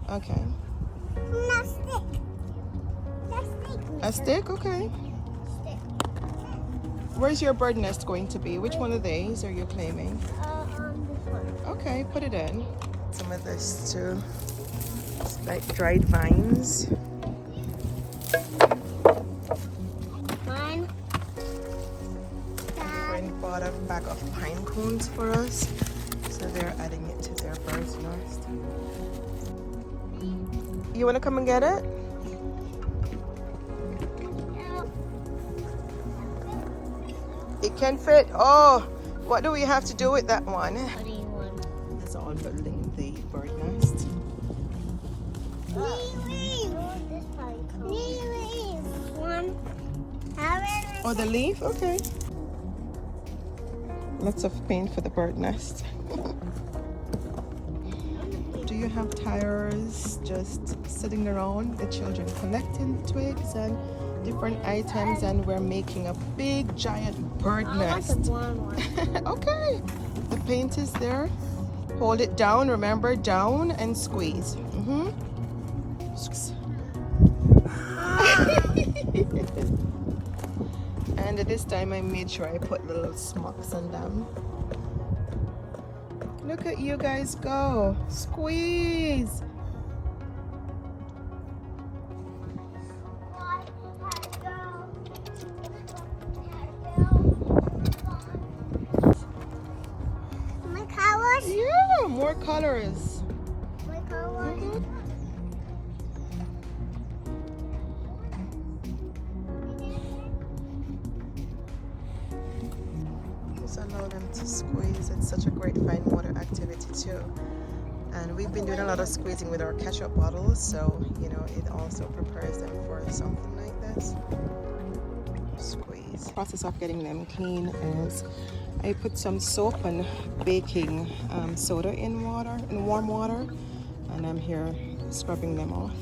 Okay. No, stick. A stick? Okay. Stick. Where's your bird nest going to be? Which one of these are you claiming? On this one. Okay, put it in. Some of this too. It's like dried vines. Mine. Friend bought a bag of pine cones for us, so they're adding it to their bird's nest. You want to come and get it? No. It can fit. Oh, what do we have to do with that one? What do you want? It's all building the bird nest. Oh, the leaf? Okay. Lots of paint for the bird nest. Do you have tires just sitting around? The children collecting twigs and different items, and we're making a big giant bird nest. Okay. The paint is there. Hold it down. Remember, down and squeeze. And this time I made sure I put little smocks on them. Look at you guys go. Squeeze. My colors? Yeah, more colors. My colors? Just allow them to squeeze. It's such a great fine motor activity too. And we've been doing a lot of squeezing with our ketchup bottles, so you know it also prepares them for something like this. Squeeze. Process of getting them clean is I put some soap and baking soda in warm water, and I'm here scrubbing them off.